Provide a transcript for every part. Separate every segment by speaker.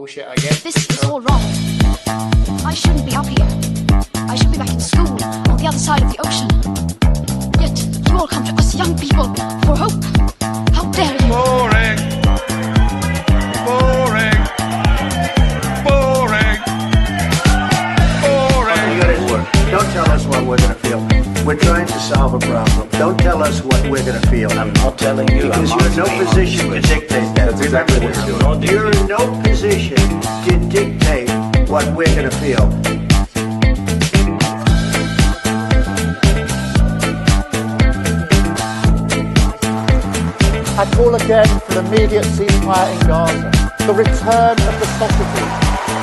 Speaker 1: bullshit, I guess.
Speaker 2: This is all wrong. I shouldn't be up here. I should be back in school on the other side of the ocean. Yet you all come to us young people for hope. How dare you?
Speaker 3: Boring. Boring. Boring. Boring.
Speaker 4: You gotta work. Don't tell us what we're gonna feel. We're trying to solve a problem. Don't tell us what we're gonna feel.
Speaker 5: I'm not telling you.
Speaker 4: Because you're in no position to dictate that.
Speaker 5: That's exactly what we're doing.
Speaker 4: You're in no position to dictate what we're gonna feel.
Speaker 6: I call again for an immediate ceasefire in Gaza, the return of the sausages,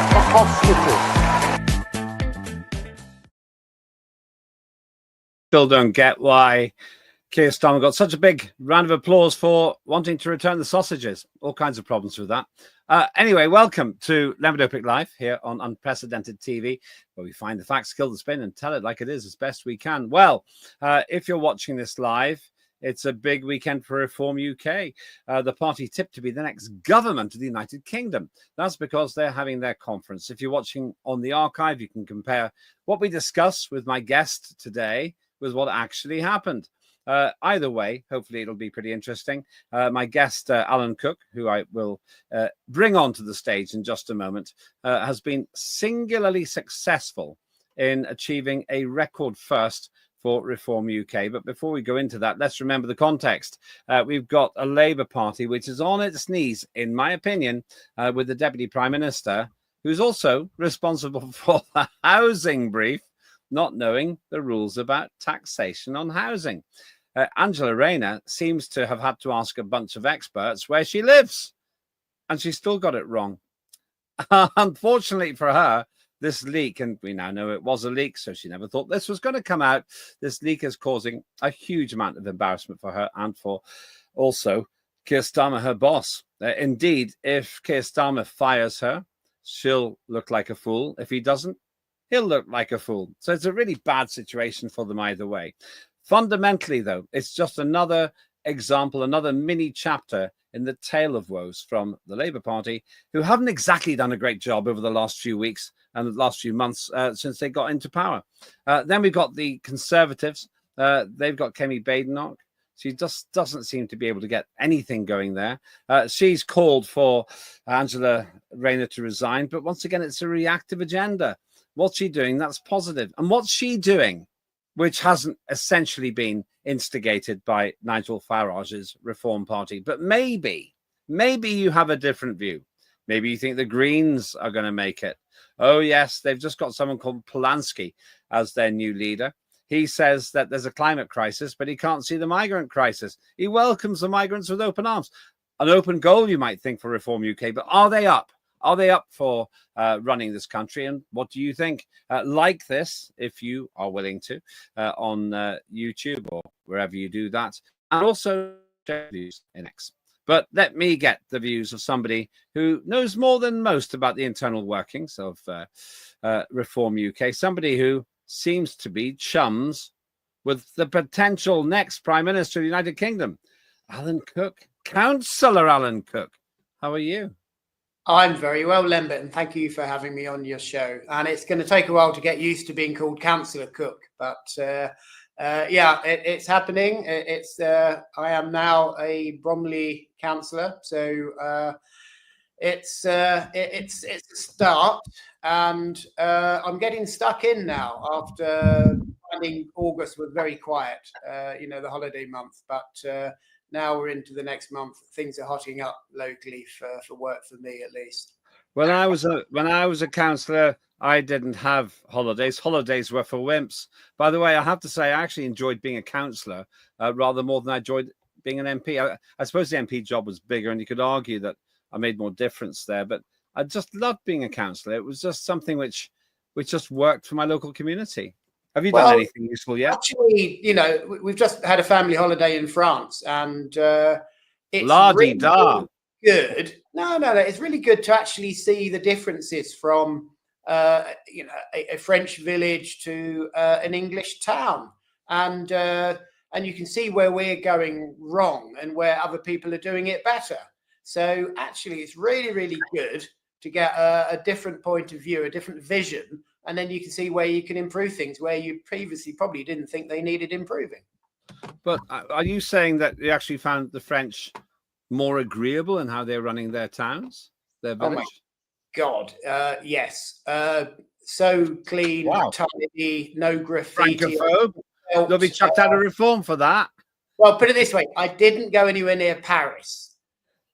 Speaker 6: the hostages.
Speaker 7: Still don't get why Keir Starmer got such a big round of applause for wanting to return the sausages. All kinds of problems with that. Anyway, welcome to Lembit Öpik Live here on Unprecedented TV, where we find the facts, kill the spin, and tell it like it is as best we can. Well, if you're watching this live, it's a big weekend for Reform UK, the party tipped to be the next government of the United Kingdom. That's because they're having their conference. If you're watching on the archive, you can compare what we discuss with my guest today with what actually happened. Either way, hopefully it'll be pretty interesting. My guest, Alan Cook, who I will bring onto the stage in just a moment, has been singularly successful in achieving a record first for Reform UK. But before we go into that, let's remember the context. We've got a Labour Party which is on its knees, in my opinion, with the Deputy Prime Minister, who's also responsible for the housing brief, not knowing the rules about taxation on housing. Angela Rayner seems to have had to ask a bunch of experts where she lives, and she still got it wrong. Unfortunately for her, this leak, and we now know it was a leak, so she never thought this was going to come out. This leak is causing a huge amount of embarrassment for her and for also Keir Starmer, her boss. Indeed, if Keir Starmer fires her, she'll look like a fool. If he doesn't, he'll look like a fool. So it's a really bad situation for them either way. Fundamentally, though, it's just another example, another mini chapter in the tale of woes from the Labour Party, who haven't exactly done a great job over the last few weeks and the last few months since they got into power. Then we've got the Conservatives. They've got Kemi Badenoch. She just doesn't seem to be able to get anything going there. She's called for Angela Rayner to resign, but once again, it's a reactive agenda. What's she doing? That's positive. And what's she doing, which hasn't essentially been instigated by Nigel Farage's Reform Party? But maybe you have a different view. Maybe you think the Greens are going to make it. Oh, yes, they've just got someone called Polanski as their new leader. He says that there's a climate crisis, but he can't see the migrant crisis. He welcomes the migrants with open arms. An open goal, you might think, for Reform UK, but are they up? Are they up for running this country? And what do you think? Like this, if you are willing to, on YouTube or wherever you do that. And also share views in X. But let me get the views of somebody who knows more than most about the internal workings of Reform UK. Somebody who seems to be chums with the potential next Prime Minister of the United Kingdom, Alan Cook. Councillor Alan Cook, how are you?
Speaker 1: I'm very well, Lembit, and thank you for having me on your show. And it's going to take a while to get used to being called Councillor Cook, but yeah, it's happening. I am now a Bromley councillor, so it's a start, and I'm getting stuck in now after finding August was very quiet, the holiday month, but now we're into the next month. Things are hotting up locally for work for me, at least.
Speaker 7: When I was a councillor, I didn't have holidays. Holidays were for wimps. By the way, I have to say, I actually enjoyed being a councillor rather more than I enjoyed being an MP. I suppose the MP job was bigger, and you could argue that I made more difference there. But I just loved being a councillor. It was just something which just worked for my local community. Have you done anything useful yet?
Speaker 1: Actually, we've just had a family holiday in France, and it's really good. No, it's really good to actually see the differences from a French village to an English town, and you can see where we're going wrong and where other people are doing it better. So actually, it's really, really good to get a different point of view, a different vision, and then you can see where you can improve things where you previously probably didn't think they needed improving.
Speaker 7: But are you saying that you actually found the French more agreeable in how they're running their towns, their village?
Speaker 1: Oh my God, yes. So clean,
Speaker 7: Wow.
Speaker 1: tidy, no graffiti.
Speaker 7: Francophobe. They'll be chucked out of reform for that.
Speaker 1: Well, put it this way, I didn't go anywhere near Paris.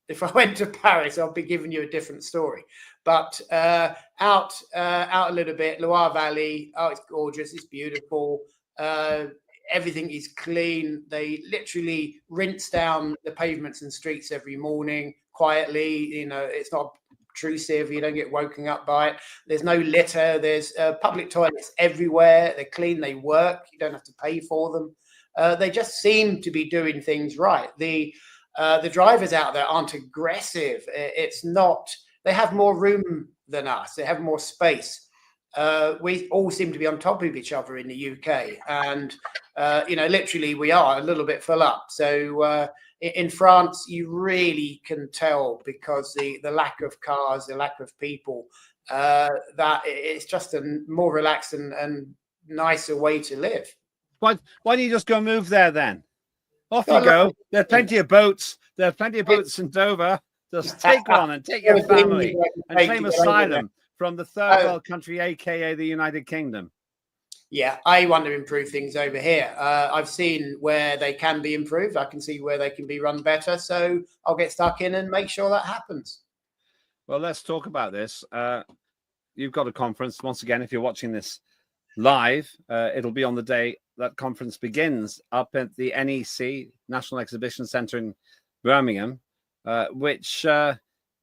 Speaker 1: If I went to Paris, I'll be giving you a different story. But out a little bit, Loire Valley, oh, it's gorgeous, it's beautiful. Everything is clean. They literally rinse down the pavements and streets every morning quietly. You know, it's not obtrusive. You don't get woken up by it. There's no litter. There's public toilets everywhere. They're clean. They work. You don't have to pay for them. They just seem to be doing things right. The drivers out there aren't aggressive. It's not. They have more room than us. They have more space. We all seem to be on top of each other in the UK, and you know, literally, we are a little bit full up. So in France, you really can tell because the lack of cars, the lack of people, that it's just a more relaxed and nicer way to live.
Speaker 7: Why don't you just go move there then? Off you go. There are plenty of boats. There are plenty of boats in Dover. Just take one and take your family and claim asylum from the third world country, aka the United Kingdom.
Speaker 1: Yeah, I want to improve things over here. I've seen where they can be improved. I can see where they can be run better. So I'll get stuck in and make sure that happens.
Speaker 7: Well, let's talk about this. You've got a conference. Once again, if you're watching this live, it'll be on the day that conference begins up at the NEC, National Exhibition Centre in Birmingham, which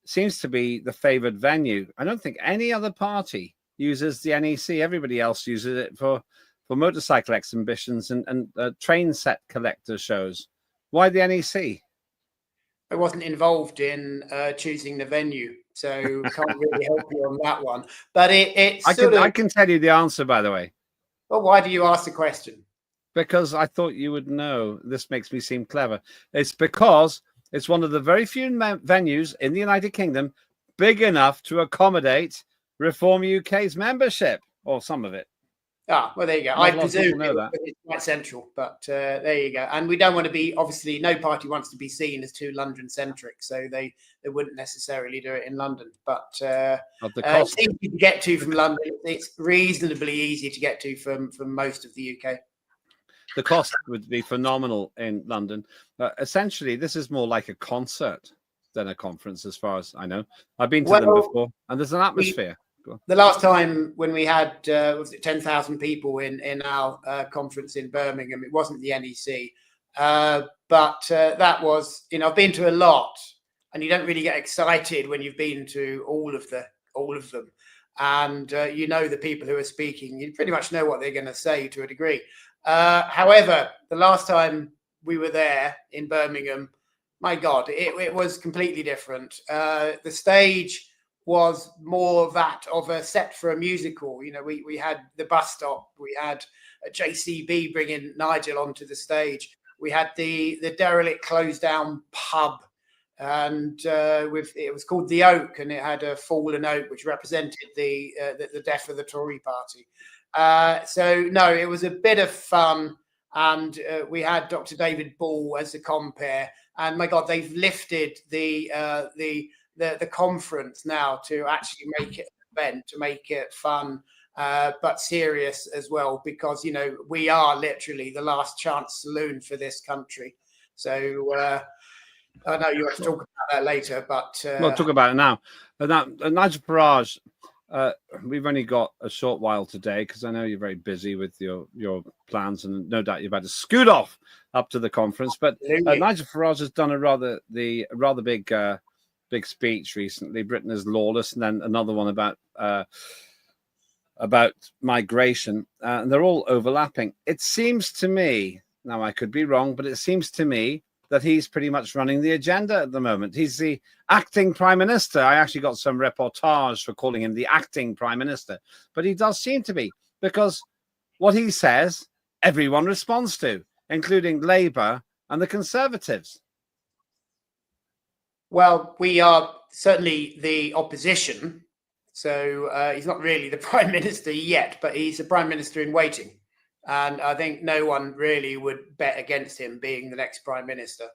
Speaker 7: seems to be the favoured venue. I don't think any other party uses the NEC. Everybody else uses it for motorcycle exhibitions and train set collector shows. Why the NEC?
Speaker 1: I wasn't involved in choosing the venue, so can't really help you on that one. But I
Speaker 7: can tell you the answer, by the way.
Speaker 1: Well, why do you ask the question?
Speaker 7: Because I thought you would know. This makes me seem clever. It's because it's one of the very few venues in the United Kingdom big enough to accommodate Reform UK's membership, or some of it.
Speaker 1: Ah, well, there you go. I presume it's quite central, but there you go. And we don't want to be, obviously, no party wants to be seen as too London-centric, so they wouldn't necessarily do it in London. But it's easy to get to from London. It's reasonably easy to get to from most of the UK.
Speaker 7: The cost would be phenomenal in London. Essentially, this is more like a concert than a conference, as far as I know. I've been to them before, and there's an atmosphere.
Speaker 1: The last time when we had 10,000 people in our conference in Birmingham, it wasn't the NEC, but that was, you know, I've been to a lot, and you don't really get excited when you've been to all of them, and you know the people who are speaking. You pretty much know what they're going to say to a degree. However, the last time we were there in Birmingham, my God, it was completely different. The stage was more that of a set for a musical. You know, we had the bus stop, we had a JCB bringing Nigel onto the stage, we had the derelict closed down pub, and it was called the Oak, and it had a fallen oak which represented the death of the Tory party. So no, it was a bit of fun, and we had Dr. David Ball as the compere, and my God, they've lifted the conference now to actually make it an event, to make it fun, but serious as well, because, you know, we are literally the last chance saloon for this country. So I know you have to talk about that later, but
Speaker 7: we'll talk about it now. Nigel Farage, we've only got a short while today because I know you're very busy with your plans, and no doubt you've had to scoot off up to the conference. But Nigel Farage has done a rather big speech recently. Britain is lawless, and then another one about migration, and they're all overlapping. It seems to me, now I could be wrong, but it seems to me that he's pretty much running the agenda at the moment. He's the acting prime minister. I actually got some reportage for calling him the acting prime minister, but he does seem to be, because what he says, everyone responds to, including Labour and the Conservatives.
Speaker 1: Well, we are certainly the opposition. So he's not really the prime minister yet, but he's the prime minister in waiting. And I think no one really would bet against him being the next prime minister.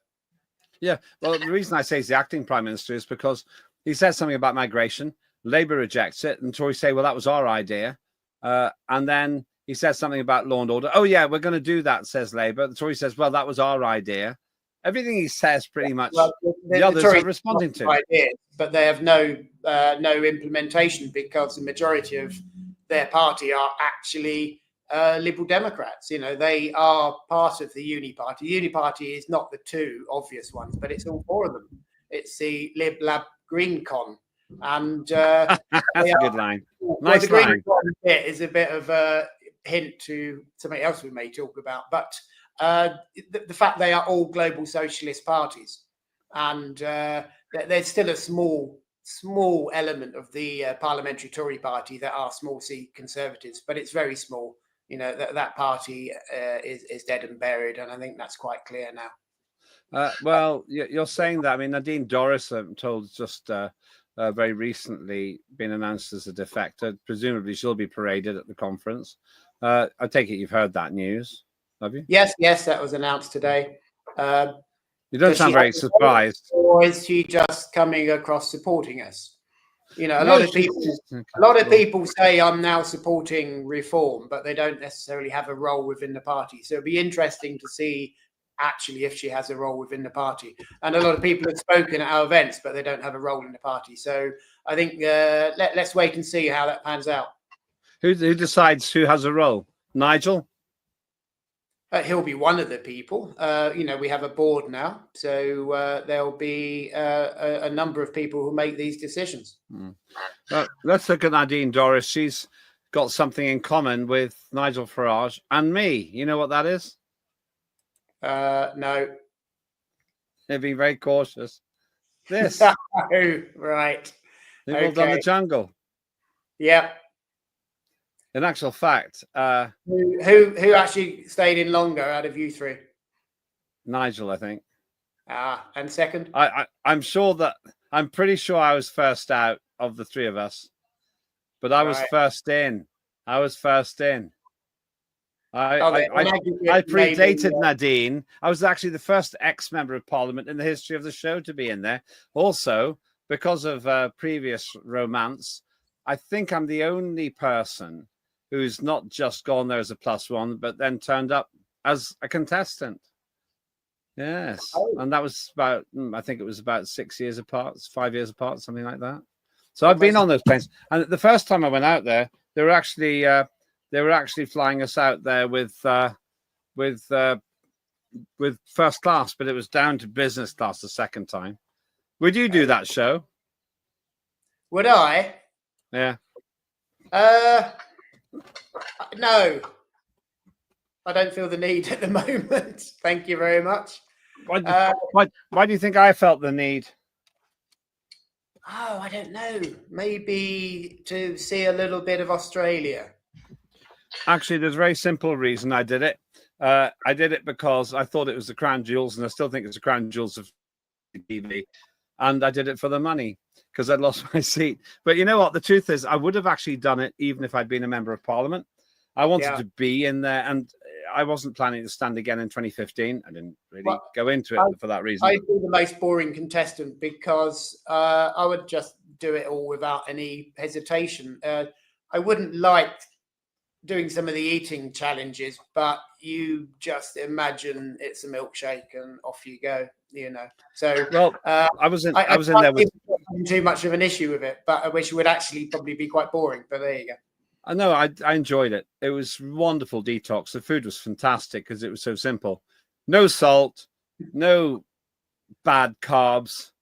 Speaker 7: Yeah, well, the reason I say he's the acting prime minister is because he says something about migration. Labour rejects it, and Tories say, well, that was our idea. And then he says something about law and order. Oh, yeah, we're going to do that, says Labour. The Tory says, well, that was our idea. Everything he says pretty much the others are responding to.
Speaker 1: Ideas, but they have no implementation because the majority of their party are actually Liberal Democrats. You know, they are part of the Uni Party. The Uni Party is not the two obvious ones, but it's all four of them. It's the Lib Lab Green Con. And
Speaker 7: that's a good line. Nice
Speaker 1: the
Speaker 7: line.
Speaker 1: Green Con bit is a bit of a hint to something else we may talk about. But the fact they are all global socialist parties, and there's still a small element of the parliamentary Tory party that are small C Conservatives, but it's very small. You know, that party is dead and buried, and I think that's quite clear now.
Speaker 7: Well, you're saying that. I mean, Nadine Dorris, I'm told, just very recently been announced as a defector. Presumably, she'll be paraded at the conference. I take it you've heard that news, have you?
Speaker 1: Yes, that was announced today.
Speaker 7: You don't sound very surprised.
Speaker 1: Or is she just coming across supporting us? You know, a lot of people say I'm now supporting reform, but they don't necessarily have a role within the party. So it'd be interesting to see actually if she has a role within the party. And a lot of people have spoken at our events, but they don't have a role in the party. So I think let's wait and see how that pans out.
Speaker 7: Who decides who has a role? Nigel?
Speaker 1: He'll be one of the people. You know, we have a board now, so there'll be a number of people who make these decisions.
Speaker 7: Well, let's look at Nadine Dorris. She's got something in common with Nigel Farage and me. You know what that is?
Speaker 1: No.
Speaker 7: They're being very cautious. This.
Speaker 1: Oh, right.
Speaker 7: They've all done the jungle.
Speaker 1: Yep.
Speaker 7: In actual fact,
Speaker 1: who actually stayed in longer out of you three?
Speaker 7: Nigel, I think.
Speaker 1: And second?
Speaker 7: I'm pretty sure I was first out of the three of us, but I was first in. I predated Nadine. I was actually the first ex-member of Parliament in the history of the show to be in there. Also, because of previous romance, I think I'm the only person who's not just gone there as a +1, but then turned up as a contestant. Yes. Oh. And that was about, I think it was about 6 years apart, 5 years apart, something like that. So I've been on those planes. And the first time I went out there, they were actually flying us out there with first class, but it was down to business class the second time. Would you do that show?
Speaker 1: Would I?
Speaker 7: Yeah.
Speaker 1: No, I don't feel the need at the moment. Thank you very much.
Speaker 7: Why do you think I felt the need?
Speaker 1: Oh, I don't know. Maybe to see a little bit of Australia.
Speaker 7: Actually, there's a very simple reason I did it. I did it because I thought it was the crown jewels, and I still think it's the crown jewels of TV. And I did it for the money because I'd lost my seat. But you know what? The truth is, I would have actually done it even if I'd been a member of Parliament. I wanted to be in there, and I wasn't planning to stand again in 2015. I didn't really go into it for that reason.
Speaker 1: I'd be the most boring contestant because I would just do it all without any hesitation. I wouldn't like doing some of the eating challenges, but you just imagine it's a milkshake and off you go, you know. So I was in there with too much of an issue with it, but I wish it would actually probably be quite boring. But there you go.
Speaker 7: I know I enjoyed it. It was wonderful detox. The food was fantastic because it was so simple. No salt, no bad carbs,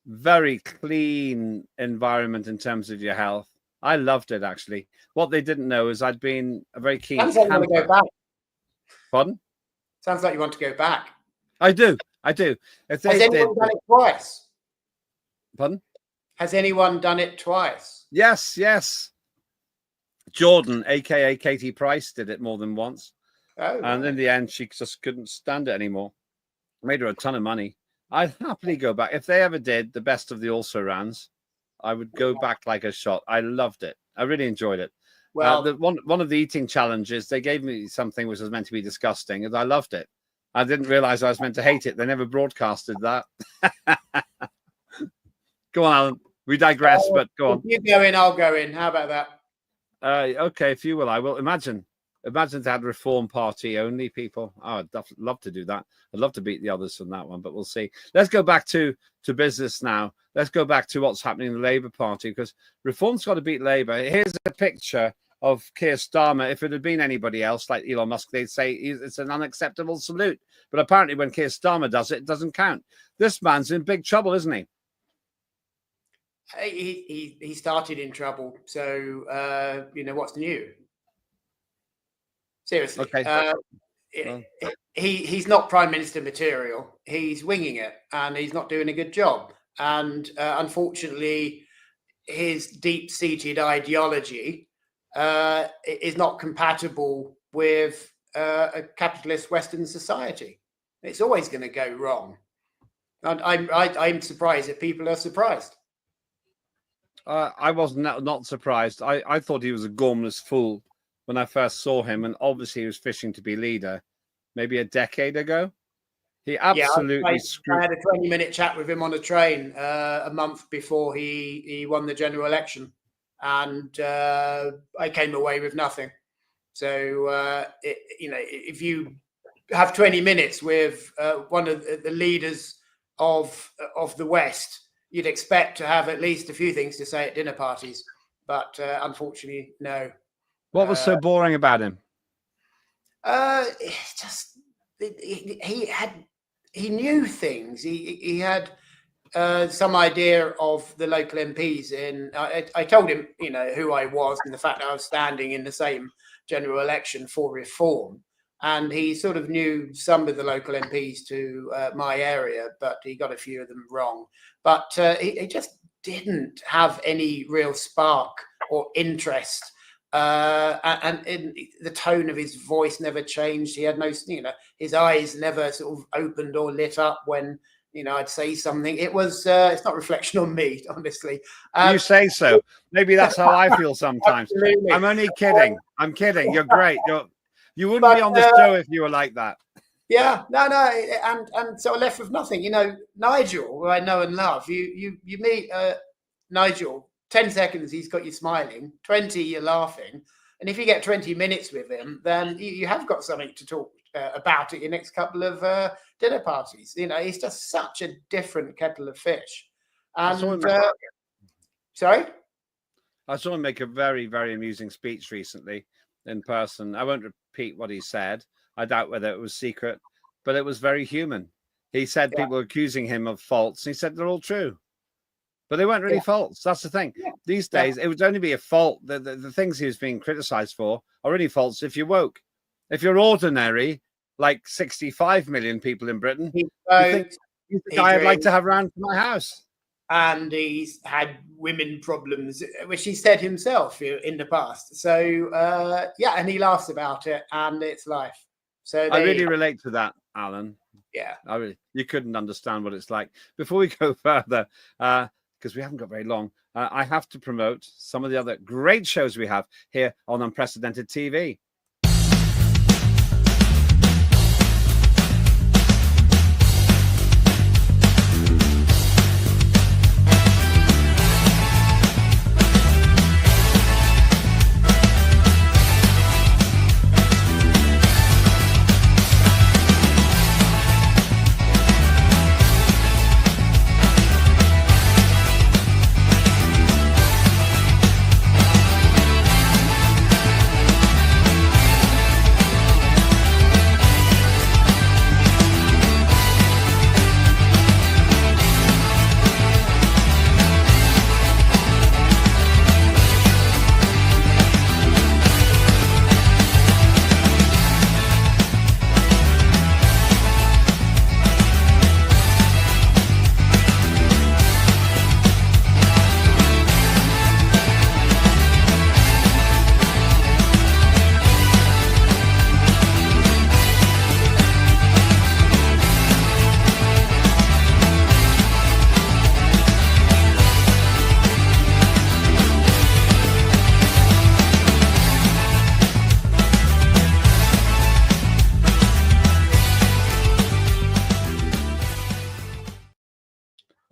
Speaker 7: very clean environment in terms of your health. I loved it, actually. What they didn't know is I'd been a very keen
Speaker 1: camper. Sounds like you want to go back.
Speaker 7: Pardon?
Speaker 1: Sounds like you want to go back.
Speaker 7: I do.
Speaker 1: Has anyone done it twice?
Speaker 7: Pardon?
Speaker 1: Has anyone done it twice?
Speaker 7: Yes. Jordan, a.k.a. Katie Price, did it more than once.
Speaker 1: Oh,
Speaker 7: and in the end, she just couldn't stand it anymore. Made her a ton of money. I'd happily go back. If they ever did the best of the also-rans, I would go back like a shot. I loved it. I really enjoyed it.
Speaker 1: Well,
Speaker 7: One of the eating challenges, they gave me something which was meant to be disgusting, and I loved it. I didn't realize I was meant to hate it. They never broadcasted that. Go on, Alan. We digress, but go on.
Speaker 1: You go in, I'll go in. How about that?
Speaker 7: Okay, if you will, I will. Imagine they had Reform Party only people. Oh, I'd love to do that. I'd love to beat the others from that one, but we'll see. Let's go back to business now. Let's go back to what's happening in the Labour Party, because Reform's got to beat Labour. Here's a picture of Keir Starmer. If it had been anybody else, like Elon Musk, they'd say it's an unacceptable salute. But apparently when Keir Starmer does it, it doesn't count. This man's in big trouble, isn't he?
Speaker 1: He started in trouble. So, what's new? Seriously.
Speaker 7: Okay.
Speaker 1: He's not Prime Minister material. He's winging it, and he's not doing a good job. And unfortunately, his deep-seated ideology is not compatible with a capitalist Western society. It's always going to go wrong. And I'm surprised that people are surprised.
Speaker 7: I was not surprised. I thought he was a gormless fool when I first saw him, and obviously he was fishing to be leader maybe a decade ago. He absolutely screwed.
Speaker 1: I had a 20-minute chat with him on a train a month before he won the general election, and I came away with nothing. So, if you have 20 minutes with one of the leaders of the West, you'd expect to have at least a few things to say at dinner parties, but unfortunately, no.
Speaker 7: What was so boring about him?
Speaker 1: He knew things. He had some idea of the local MPs. I told him, who I was and the fact that I was standing in the same general election for Reform, and he sort of knew some of the local MPs to my area, but he got a few of them wrong. But he just didn't have any real spark or interest. And the tone of his voice never changed. He had no, his eyes never sort of opened or lit up when, I'd say something. It was, it's not a reflection on me, honestly.
Speaker 7: You say so. Maybe that's how I feel sometimes.
Speaker 1: Absolutely.
Speaker 7: I'm only kidding. I'm kidding. You're great. You wouldn't be on the show if you were like that.
Speaker 1: Yeah, no, and so I left with nothing. Nigel, who I know and love, you meet Nigel, 10 seconds he's got you smiling, 20 you're laughing, and if you get 20 minutes with him, then you have got something to talk about at your next couple of dinner parties. He's just such a different kettle of fish. And sorry?
Speaker 7: I saw him make a very, very amusing speech recently in person. I won't repeat what he said. I doubt whether it was secret, but it was very human. He said people were accusing him of faults. He said they're all true, but they weren't really faults. That's the thing. Yeah. These days, it would only be a fault. The things he was being criticized for are only faults if you're woke. If you're ordinary, like 65 million people in Britain, you think he's the guy I'd like to have around to my house.
Speaker 1: And he's had women problems, which he said himself in the past. So, and he laughs about it, and it's life. So
Speaker 7: I really relate to that, Alan.
Speaker 1: Yeah.
Speaker 7: You couldn't understand what it's like. Before we go further, because we haven't got very long, I have to promote some of the other great shows we have here on Unprecedented TV.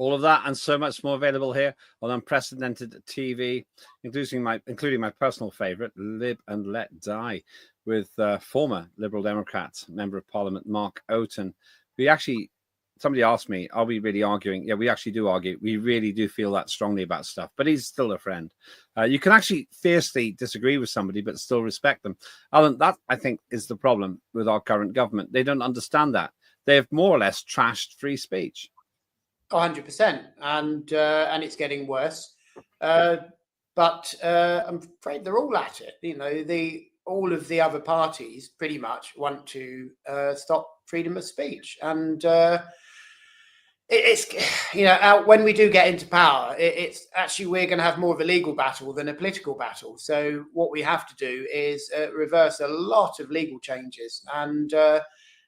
Speaker 7: All of that and so much more available here on Unprecedented TV, including my personal favourite, Live and Let Die, with former Liberal Democrat Member of Parliament Mark Oaten. Somebody asked me, are we really arguing? Yeah, we actually do argue. We really do feel that strongly about stuff, but he's still a friend. You can actually fiercely disagree with somebody, but still respect them. Alan, that I think is the problem with our current government. They don't understand that. They have more or less trashed free speech.
Speaker 1: 100%, and it's getting worse. But I'm afraid they're all at it. You know, all of the other parties pretty much want to stop freedom of speech, and it's, you know, when we do get into power, it's actually we're going to have more of a legal battle than a political battle. So what we have to do is reverse a lot of legal changes, and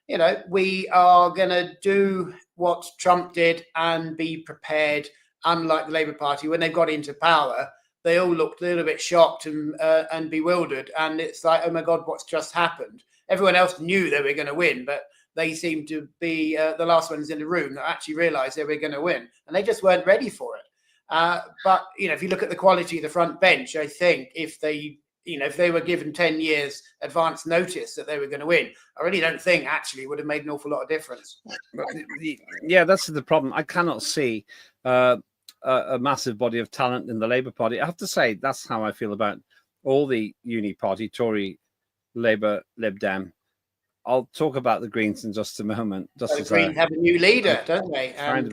Speaker 1: you know, we are going to do what Trump did and be prepared. Unlike the Labour Party, when they got into power, they all looked a little bit shocked and bewildered. And it's like, oh my God, what's just happened? Everyone else knew they were going to win, but they seemed to be the last ones in the room that actually realised they were going to win. And they just weren't ready for it. But, you know, if you look at the quality of the front bench, I think if they were given 10 years advance notice that they were going to win, I really don't think actually would have made an awful lot of difference.
Speaker 7: Yeah, that's the problem. I cannot see a massive body of talent in the Labour Party. I have to say, that's how I feel about all the uni party, Tory, Labour, Lib Dem. I'll talk about the Greens in just a moment.
Speaker 1: The Greens have a new leader, don't they? And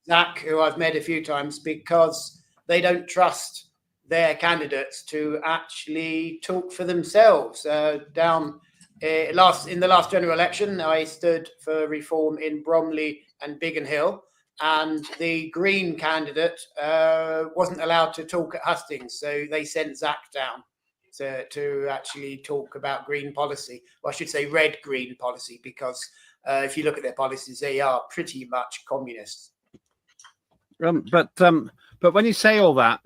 Speaker 1: Zach, who I've met a few times, because they don't trust their candidates to actually talk for themselves. In the last general election, I stood for reform in Bromley and Biggin Hill, and the Green candidate wasn't allowed to talk at hustings, so they sent Zach down to actually talk about green policy. Well, I should say red-green policy, because if you look at their policies, they are pretty much communists.
Speaker 7: But when you say all that,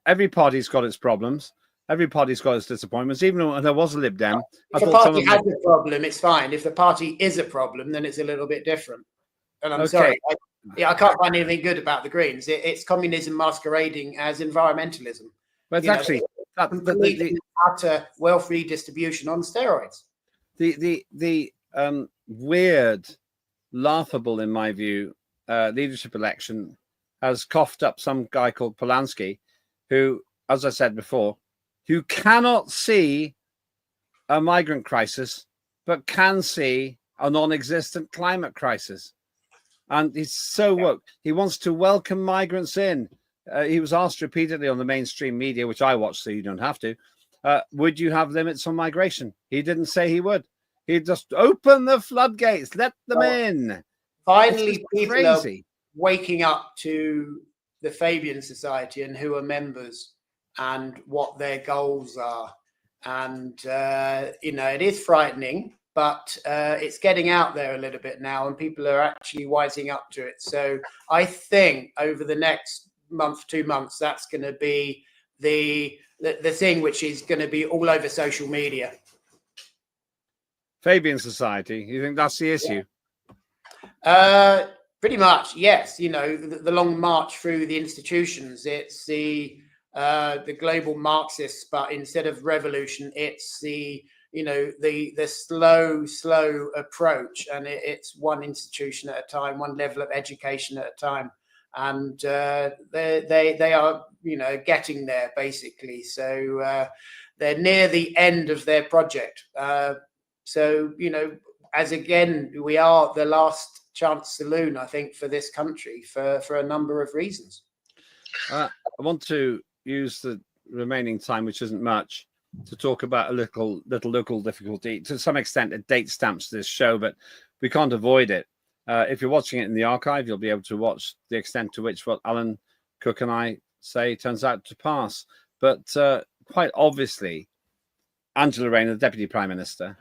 Speaker 7: every party's got its problems. Every party's got its disappointments. Even when there was a Lib Dem,
Speaker 1: if a party has a problem, it's fine. If the party is a problem, then it's a little bit different. And I'm sorry, I can't find anything good about the Greens. It's communism masquerading as environmentalism.
Speaker 7: But it's actually
Speaker 1: the utter wealth redistribution on steroids.
Speaker 7: The weird, laughable, in my view, leadership election has coughed up some guy called Polanski, who, as I said before, who cannot see a migrant crisis, but can see a non-existent climate crisis. And he's so woke. He wants to welcome migrants in. He was asked repeatedly on the mainstream media, which I watch so you don't have to, would you have limits on migration? He didn't say he would. He'd just open the floodgates, let them in.
Speaker 1: Finally, people are waking up to the Fabian Society and who are members and what their goals are. And, you know, it is frightening, but it's getting out there a little bit now and people are actually wising up to it. So I think over the next month, 2 months, that's going to be the thing which is going to be all over social media.
Speaker 7: Fabian Society, you think that's the issue?
Speaker 1: Pretty much, yes. You know, the long march through the institutions. It's the global Marxists, but instead of revolution, it's the slow approach, and it's one institution at a time, one level of education at a time, and they are, you know, getting there basically. So they're near the end of their project. So, you know, as again, we are the last chance saloon, I think, for this country for a number of reasons.
Speaker 7: I want to use the remaining time, which isn't much, to talk about a little local difficulty. To some extent, it date stamps this show, but we can't avoid it. If you're watching it in the archive, you'll be able to watch the extent to which what Alan Cook and I say turns out to pass. But quite obviously, Angela Rayner, the Deputy Prime Minister,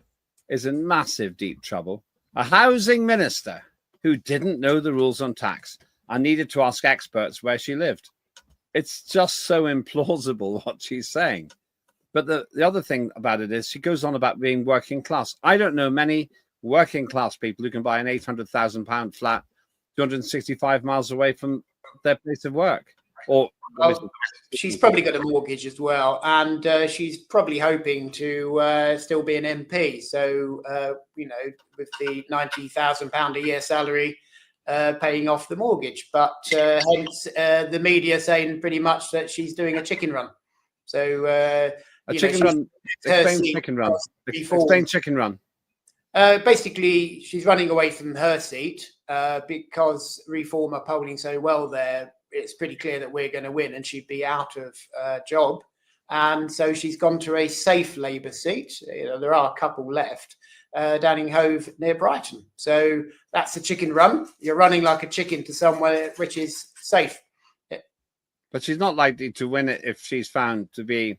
Speaker 7: is in massive deep trouble. A housing minister who didn't know the rules on tax and needed to ask experts where she lived. It's just so implausible what she's saying. But the other thing about it is she goes on about being working class. I don't know many working class people who can buy an £800,000 flat 265 miles away from their place of work? Or
Speaker 1: Well, she's probably got a mortgage as well, and she's probably hoping to still be an MP. So, with the £90,000 a year salary, paying off the mortgage. But hence the media saying pretty much that she's doing a chicken run. So,
Speaker 7: a chicken run. Explain chicken run. Explain chicken run.
Speaker 1: Basically, she's running away from her seat because Reform are polling so well there. It's pretty clear that we're going to win and she'd be out of job. And so she's gone to a safe Labour seat. There are a couple left down in Hove near Brighton. So that's a chicken run. You're running like a chicken to somewhere which is safe.
Speaker 7: But she's not likely to win it if she's found to be...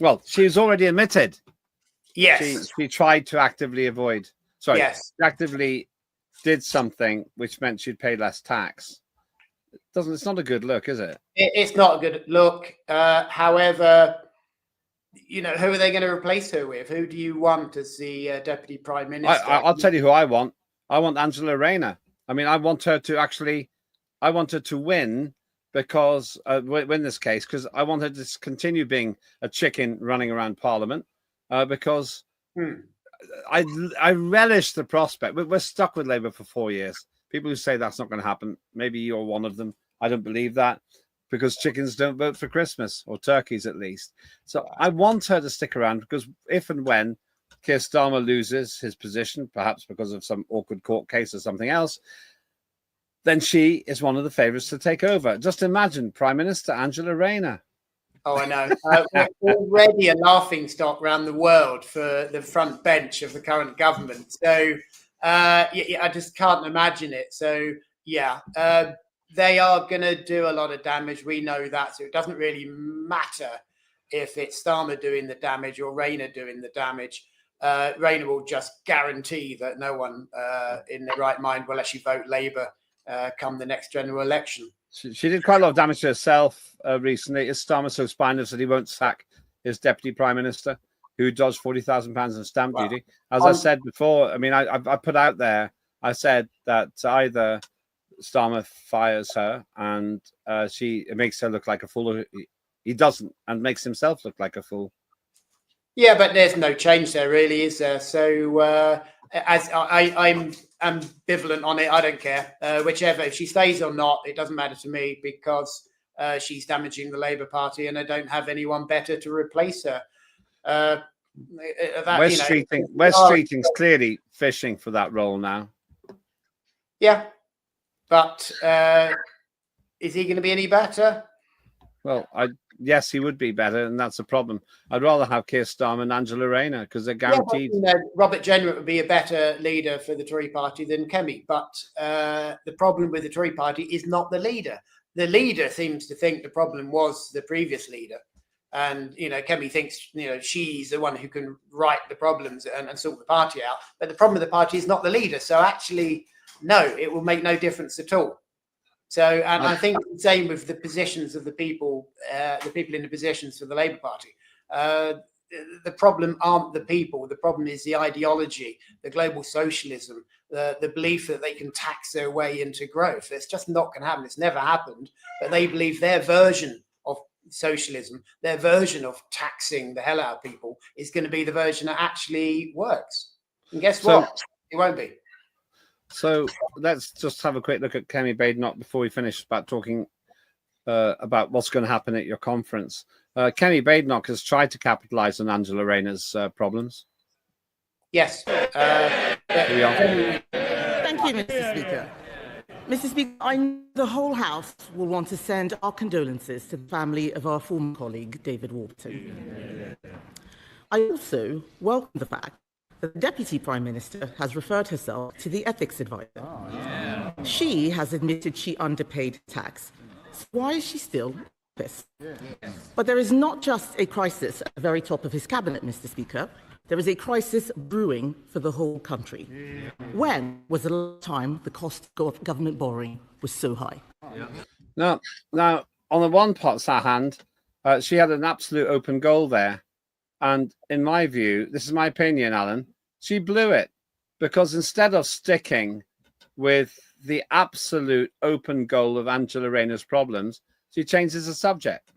Speaker 7: Well, she's already admitted.
Speaker 1: Yes.
Speaker 7: She tried to actively avoid... Sorry,
Speaker 1: yes.
Speaker 7: Actively did something which meant she'd pay less tax. It's not a good look, is it?
Speaker 1: It's not a good look. However, who are they going to replace her with? Who do you want as the Deputy Prime Minister?
Speaker 7: I'll tell you who I want. I want Angela Rayner. I mean, I want her to win because win this case because I want her to continue being a chicken running around Parliament because I relish the prospect. We're stuck with Labour for 4 years. People who say that's not going to happen, maybe you're one of them. I don't believe that because chickens don't vote for Christmas, or turkeys at least. So I want her to stick around because if and when Keir Starmer loses his position, perhaps because of some awkward court case or something else, then she is one of the favourites to take over. Just imagine Prime Minister Angela Rayner.
Speaker 1: Oh, I know. We're already a laughing stock around the world for the front bench of the current government. So... I just can't imagine it. So, they are going to do a lot of damage. We know that. So it doesn't really matter if it's Starmer doing the damage or Rayner doing the damage. Rayner will just guarantee that no one in their right mind will actually vote Labour come the next general election.
Speaker 7: She did quite a lot of damage to herself recently. Is Starmer so spineless that he won't sack his Deputy Prime Minister, who dodged £40,000 in stamp duty? As I said before, I mean, I put out there, I said that either Starmer fires her and it makes her look like a fool, or he doesn't and makes himself look like a fool.
Speaker 1: Yeah, but there's no change there, really, is there? So as I'm ambivalent on it, I don't care. Whichever, if she stays or not, it doesn't matter to me because she's damaging the Labour Party and I don't have anyone better to replace her.
Speaker 7: Wes Streeting's clearly fishing for that role now.
Speaker 1: Yeah, but is he going to be any better?
Speaker 7: Well, yes, he would be better, and that's the problem. I'd rather have Keir Starmer and Angela Rayner because they're guaranteed.
Speaker 1: Robert Jenrick would be a better leader for the Tory party than Kemi, but the problem with the Tory party is not the leader. The leader seems to think the problem was the previous leader. And, Kemi thinks, she's the one who can right the problems and sort the party out. But the problem with the party is not the leader. So actually, no, it will make no difference at all. So, and I think the same with the positions of the people in the positions for the Labour Party. The problem aren't the people. The problem is the ideology, the global socialism, the belief that they can tax their way into growth. It's just not going to happen. It's never happened. But they believe their version of socialism, their version of taxing the hell out of people is going to be the version that actually works. And guess what? It won't be.
Speaker 7: So let's just have a quick look at Kemi Badenoch before we finish about talking about what's going to happen at your conference. Kemi Badenoch has tried to capitalise on Angela Rayner's problems.
Speaker 1: Yes.
Speaker 3: Thank you, Mr. Speaker. Mr. Speaker, I know the whole House will want to send our condolences to the family of our former colleague, David Warburton. I also welcome the fact that the Deputy Prime Minister has referred herself to the ethics advisor. She has admitted she underpaid tax. So why is she still in office? But there is not just a crisis at the very top of his cabinet, Mr. Speaker. There is a crisis brewing for the whole country. When was the last time the cost of government borrowing was so high?
Speaker 7: Now, on the one part's hand, she had an absolute open goal there. And in my view, this is my opinion, Alan, she blew it. Because instead of sticking with the absolute open goal of Angela Rayner's problems, she changes the subject.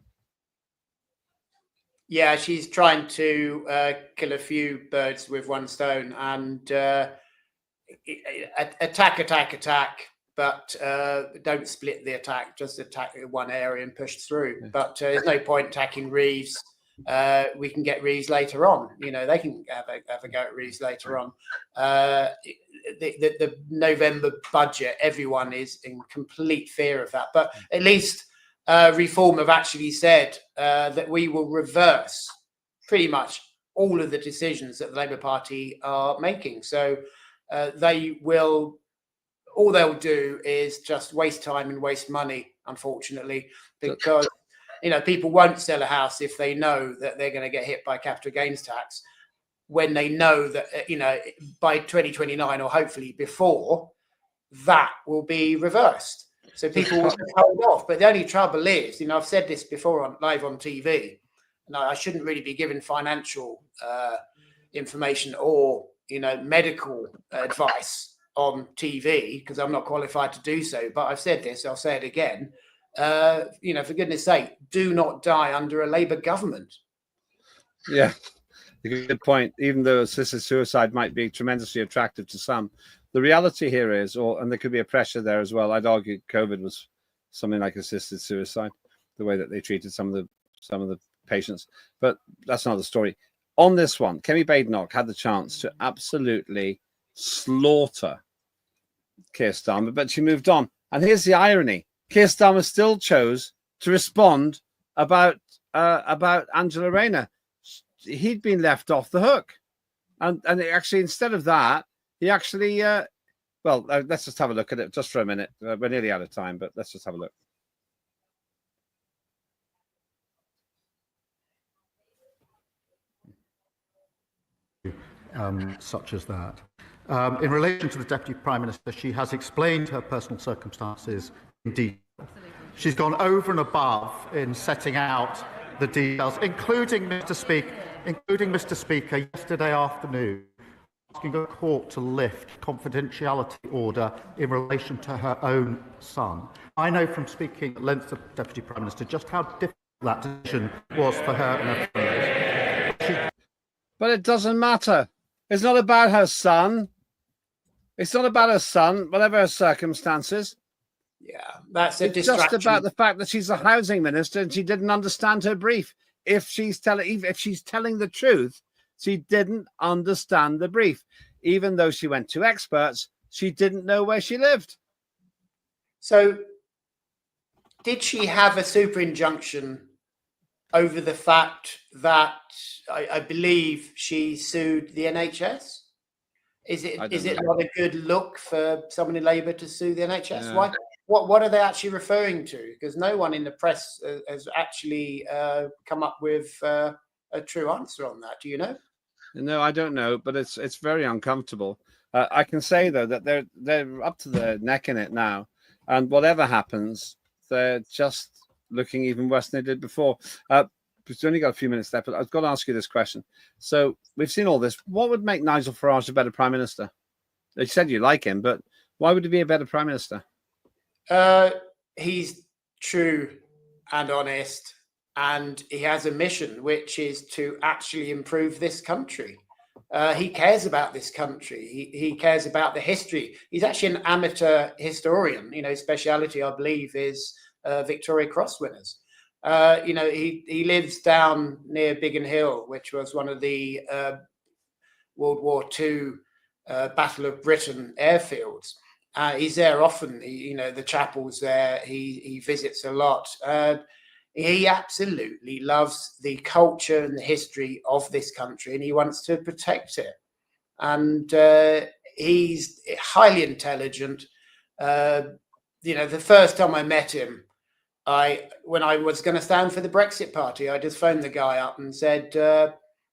Speaker 1: Yeah, she's trying to kill a few birds with one stone and attack, but don't split the attack, just attack one area and push through. But there's no point attacking Reeves. We can get Reeves later on. You know, they can have a go at Reeves later on. The November budget, everyone is in complete fear of that. But at least Reform have actually said that we will reverse pretty much all of the decisions that the Labour Party are making. So they will, all they'll do is just waste time and waste money, unfortunately, because you know, people won't sell a house if they know that they're going to get hit by capital gains tax, when they know that, you know, by 2029 or hopefully before, that will be reversed. So people will hold off. But the only trouble is, you know, I've said this before live on TV, and I shouldn't really be giving financial information or, you know, medical advice on TV because I'm not qualified to do so. But I've said this, I'll say it again. You know, for goodness sake, do not die under a Labour government.
Speaker 7: Yeah, a good point. Even though assisted suicide might be tremendously attractive to some, the reality here is, and there could be a pressure there as well. I'd argue COVID was something like assisted suicide, the way that they treated some of the patients. But that's another story. On this one, Kemi Badenoch had the chance to absolutely slaughter Keir Starmer, but she moved on. And here's the irony. Keir Starmer still chose to respond about Angela Rayner. He'd been left off the hook. And actually, instead of that, he actually, let's just have a look at it just for a minute. We're nearly out of time, but let's just have a look.
Speaker 6: Such as that. In relation to the Deputy Prime Minister, she has explained her personal circumstances in detail. She's gone over and above in setting out the details, including Mr. Speaker, yesterday afternoon, asking a court to lift confidentiality order in relation to her own son. I know from speaking at length to the Deputy Prime Minister just how difficult that decision was for her and her family.
Speaker 7: But it doesn't matter. It's not about her son. It's not about her son, whatever her circumstances.
Speaker 1: Yeah, that's a distraction.
Speaker 7: It's just about the fact that she's a housing minister and she didn't understand her brief. If she's telling the truth, she didn't understand the brief. Even though she went to experts, she didn't know where she lived.
Speaker 1: So, did she have a super injunction over the fact that I believe she sued the NHS? Is it not a good look for someone in Labour to sue the NHS?
Speaker 7: Yeah.
Speaker 1: Why? What are they actually referring to? Because no one in the press has actually come up with a true answer on that. Do you know?
Speaker 7: No, I don't know, but it's very uncomfortable. I can say though that they're up to their neck in it now, and whatever happens, they're just looking even worse than they did before. We've only got a few minutes left, but I've got to ask you this question. So we've seen all this. What would make Nigel Farage a better Prime Minister? You said you like him, but why would he be a better Prime Minister?
Speaker 1: He's true and honest, and he has a mission, which is to actually improve this country. He cares about this country. He cares about the history. He's actually an amateur historian. You know, his speciality, I believe, is Victoria Cross winners. You know, he lives down near Biggin Hill, which was one of the World War II Battle of Britain airfields. He's there often. You know, the chapel's there. He visits a lot. He absolutely loves the culture and the history of this country, and he wants to protect it. And he's highly intelligent. You know, the first time I met him, when I was going to stand for the Brexit Party, I just phoned the guy up and said,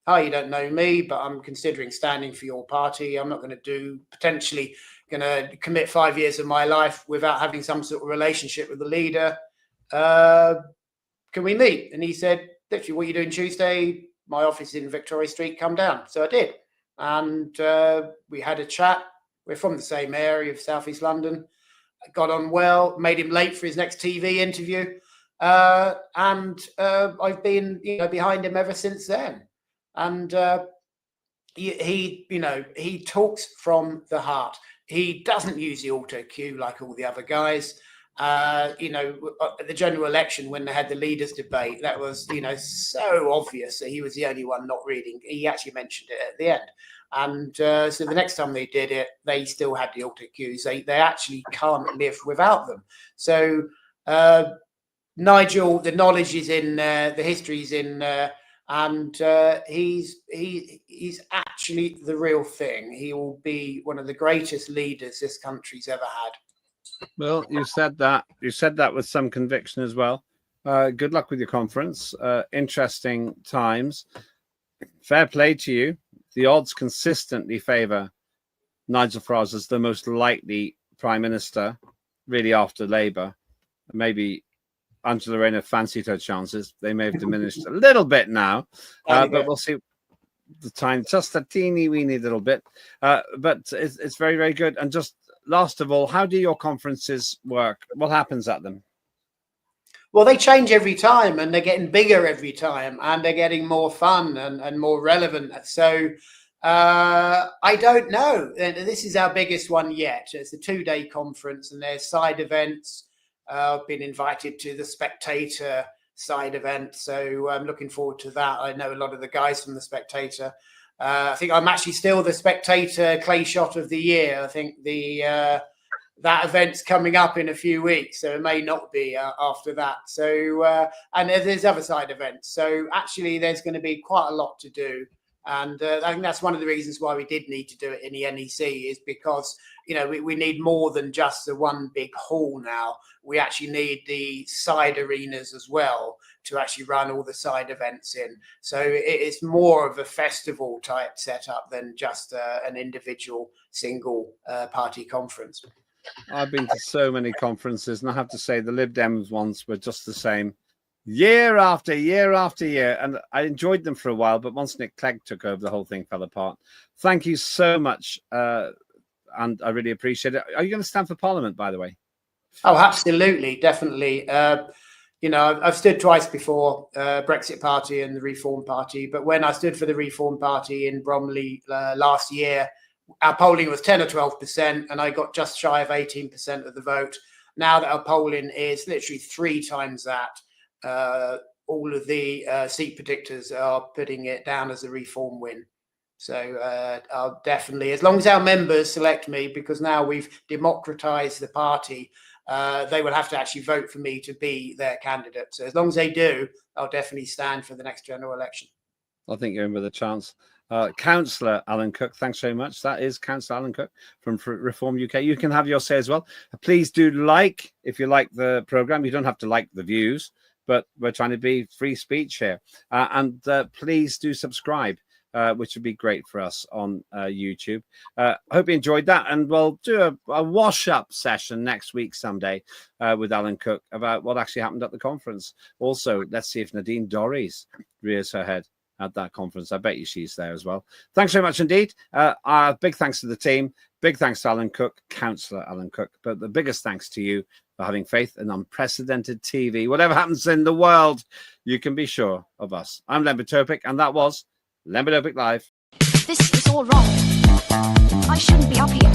Speaker 1: "Hi, you don't know me, but I'm considering standing for your party. I'm not going to potentially going to commit 5 years of my life without having some sort of relationship with the leader. Can we meet?" And he said, "Literally, what are you doing Tuesday? My office is in Victoria Street. Come down." So I did. And we had a chat. We're from the same area of South East London. got on well, made him late for his next TV interview. And I've been, behind him ever since then. And he talks from the heart. He doesn't use the auto cue like all the other guys. At the general election, when they had the leaders debate, that was, so obvious that he was the only one not reading. He actually mentioned it at the end. And so the next time they did it, they still had the auto cues. They actually can't live without them. So Nigel, the knowledge is in there, the history's in there, and he's actually the real thing. He will be one of the greatest leaders this country's ever had.
Speaker 7: Well, you said that with some conviction as well. Good luck with your conference. Interesting times. Fair play to you. The odds consistently favour Nigel Farage as the most likely Prime Minister, really after Labour. Maybe Angela Rayner fancied her chances. They may have diminished a little bit now, but we'll see. The time, just a teeny weeny little bit, but it's very, very good. And just last of all, how do your conferences work? What happens at them?
Speaker 1: Well, they change every time, and they're getting bigger every time, and they're getting more fun and more relevant. So I don't know. This is our biggest one yet. It's a 2-day conference, and there's side events. I've been invited to the Spectator side event, so I'm looking forward to that. I know a lot of the guys from the Spectator. I think I'm actually still the Spectator clay shot of the year. I think that event's coming up in a few weeks, so it may not be after that. So and there's other side events. So actually, there's going to be quite a lot to do, and I think that's one of the reasons why we did need to do it in the NEC, is because we need more than just the one big hall now. We actually need the side arenas as well to actually run all the side events in. So it's more of a festival type setup than just an individual single party conference.
Speaker 7: I've been to so many conferences, and I have to say the Lib Dems ones were just the same, year after year after year, and I enjoyed them for a while, but once Nick Clegg took over, the whole thing fell apart. Thank you so much, and I really appreciate it. Are you going to stand for Parliament, by the way?
Speaker 1: Oh, absolutely, definitely. I've stood twice before, Brexit Party and the Reform Party, but when I stood for the Reform Party in Bromley last year, our polling was 10 or 12%, and I got just shy of 18% of the vote. Now that our polling is literally 3 times that, all of the seat predictors are putting it down as a Reform win. So I'll definitely, as long as our members select me, because now we've democratized the party, they will have to actually vote for me to be their candidate. So as long as they do, I'll definitely stand for the next general election.
Speaker 7: I think you're in with a chance. Councillor Alan Cook, thanks very much. That is Councillor Alan Cook from Reform UK. You can have your say as well. Please do like, if you like the programme. You don't have to like the views, but we're trying to be free speech here. And please do subscribe, which would be great for us on YouTube. I hope you enjoyed that. And we'll do a wash-up session next week someday with Alan Cook about what actually happened at the conference. Also, let's see if Nadine Dorries rears her head at that conference. I bet you she's there as well. Thanks very much indeed. Big thanks to the team. Big thanks to Alan Cook, Councillor Alan Cook. But the biggest thanks to you for having faith in unprecedented TV. Whatever happens in the world, you can be sure of us. I'm Lembit Öpik, and that was Lembit Öpik Live.
Speaker 2: This is all wrong. I shouldn't be up here.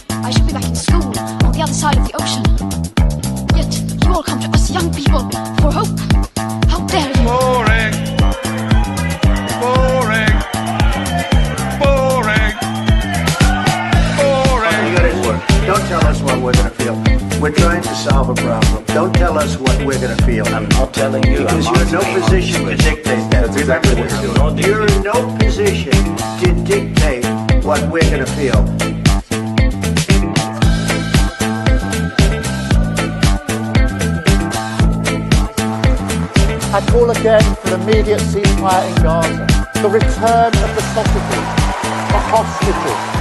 Speaker 2: I should be back in school on the other side of the ocean. Yet you all come to us young people for hope. How dare you?
Speaker 8: Boring. Boring. Boring. Boring.
Speaker 4: You got it work. Don't tell us what we're going to feel. We're trying to solve a problem. Don't tell us what we're going to feel.
Speaker 5: I'm not telling you.
Speaker 4: Because you're in no position to dictate that.
Speaker 5: That's exactly what you're doing.
Speaker 4: You're in no position to dictate what we're going to feel.
Speaker 6: I call again for immediate ceasefire in Gaza, the return of the sausages, the hostages,